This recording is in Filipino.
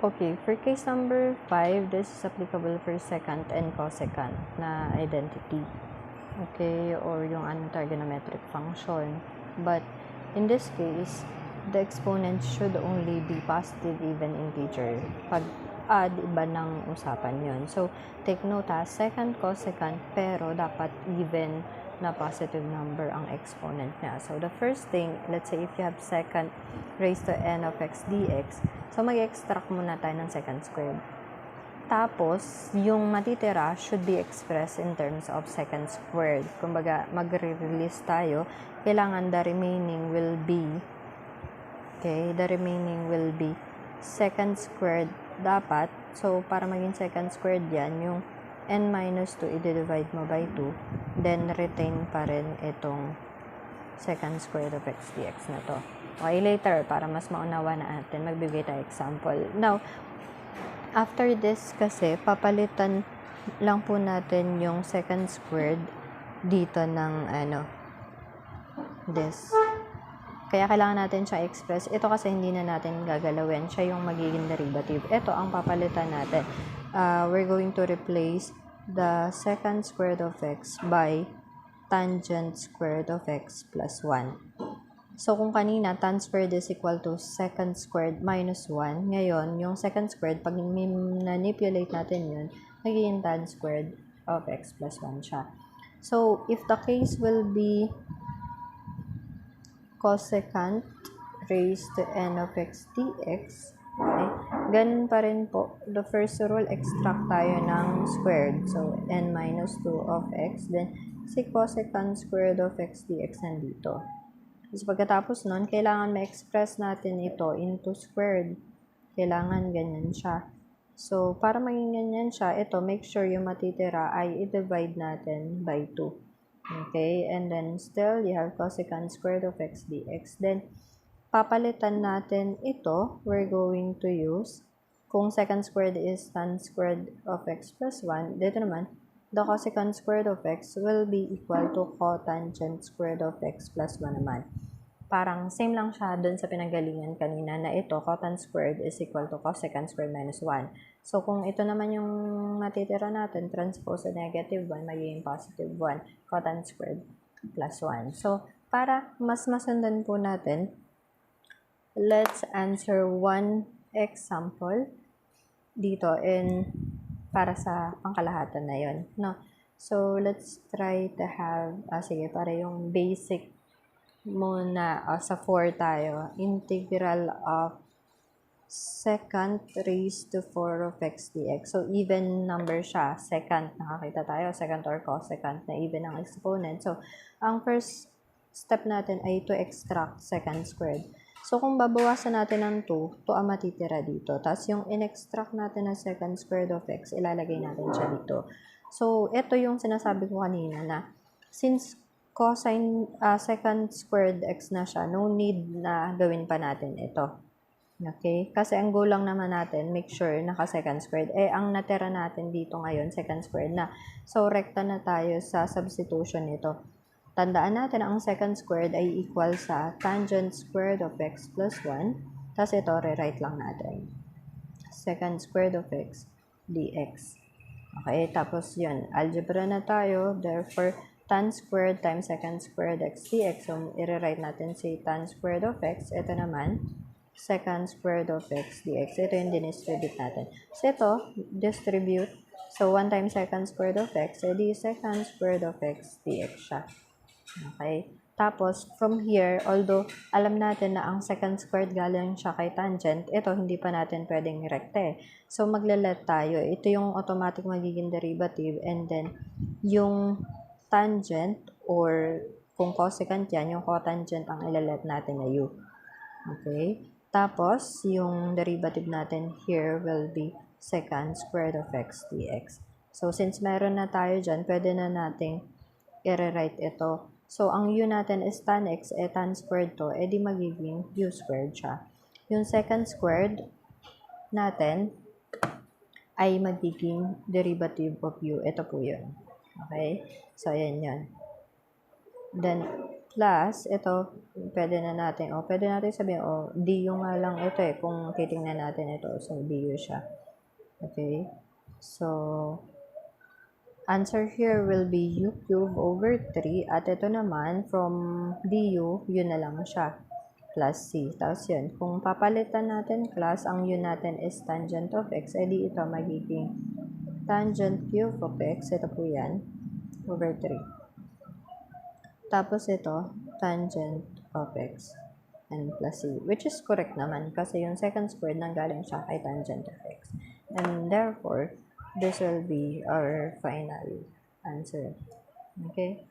Okay, for case number 5, this is applicable for secant and cosecant na identity. Okay, or yung trigonometric function. But in this case, the exponent should only be positive even integer. Pag add, iba ng usapan yon. So, take note secant, cosecant, pero dapat even na positive number ang exponent niya. So, the first thing, let's say if you have secant raised to n of x dx, so mag-extract muna tayo ng secant squared. Tapos, yung matitira should be expressed in terms of secant squared. Kumbaga, magre-release tayo, kailangan the remaining will be, secant squared dapat. So, para maging secant squared yan, yung n minus 2, i-divide mo by 2, then retain pa rin itong secant squared of x dx na to. Okay, later, para mas maunawa na natin, magbigay tayo example. Now, after this kasi, papalitan lang po natin yung secant squared dito ng this. Kaya kailangan natin siya express. Ito kasi hindi na natin gagalawin. Siya yung magiging derivative. Ito ang papalitan natin. We're going to replace the secant squared of x by tangent squared of x plus 1. So, kung kanina, tan squared is equal to secant squared minus 1, ngayon, yung secant squared, pag manipulate natin yun, magiging tan squared of x plus 1 siya. So, if the case will be cosecant raised to n of x dx, okay, ganun pa rin po. The first rule, extract tayo ng squared. So, n minus 2 of x, then si cosecant squared of x dx nandito. So, pagkatapos nun, kailangan ma-express natin ito into squared. Kailangan ganyan siya. So, para maging ganyan siya, ito, make sure yung matitira ay i-divide natin by 2. Okay? And then, still, you have cosecant squared of x dx. Then, papalitan natin ito. We're going to use, kung secant squared is tan squared of x plus 1, dito naman, the cosecant squared of x will be equal to cotangent squared of x plus 1 naman. Parang same lang siya dun sa pinanggalingan kanina na ito, cotangent squared is equal to cosecant squared minus 1. So, kung ito naman yung matitira natin, transpose sa negative 1, magiging positive 1, cotangent squared plus 1. So, para mas masundan po natin, let's answer one example dito para sa pangkalahatan na yon, no? So, let's try to have, para yung basic muna, sa 4 tayo. Integral of secant raised to 4 of x dx. So, even number siya. Secant, nakakita tayo. Secant or cosecant na even ang exponent. So, ang first step natin ay to extract secant squared. So, kung babawasan natin ng 2, 2 ang matitira dito. Tapos, yung in-extract natin na secant squared of x, ilalagay natin siya dito. So, ito yung sinasabi ko kanina na since cosine secant squared x na siya, no need na gawin pa natin ito. Okay? Kasi ang goal lang naman natin, make sure naka-secant squared. Ang natira natin dito ngayon, secant squared na. So, rekta na tayo sa substitution nito. Tandaan natin ang secant squared ay equal sa tangent squared of x plus 1. Tapos ito, rewrite lang natin. Secant squared of x dx. Okay, tapos yun. Algebra na tayo. Therefore, tan squared times secant squared x dx. So, i-rewrite natin si tan squared of x. Ito naman, secant squared of x dx. Ito yung dinistribute natin. So, ito, distribute. So, 1 times secant squared of x, edi secant squared of x dx siya. Okay? Tapos, from here, although alam natin na ang secant squared galing siya kay tangent, ito hindi pa natin pwedeng rekte. So, maglalet tayo. Ito yung automatic magiging derivative, and then, yung tangent, or kung cosecant yan, yung cotangent ang ilalet natin na u. Okay? Tapos, yung derivative natin here will be secant squared of x dx. So, since meron na tayo dyan, pwede na nating i-rewrite ito. So, ang u natin is tan x, tan squared to, edi magiging u squared siya. Yung secant squared natin ay magiging derivative of u. Ito po yun. Okay? So, ayan yun. Then, Plus, ito, pwede natin sabihin, du nga lang ito kung titingnan natin ito. So, du siya. Okay? So, answer here will be u cube over 3. At ito naman, from du, yun na lang siya. Plus c. Tapos yun, kung papalitan natin class, ang u natin is tangent of x, edi ito magiging tangent cube of x, ito po yan, over 3. Tapos ito, tangent of x and plus c, which is correct naman kasi yung second squared nanggaling siya kay tangent of x. And therefore, this will be our final answer. Okay?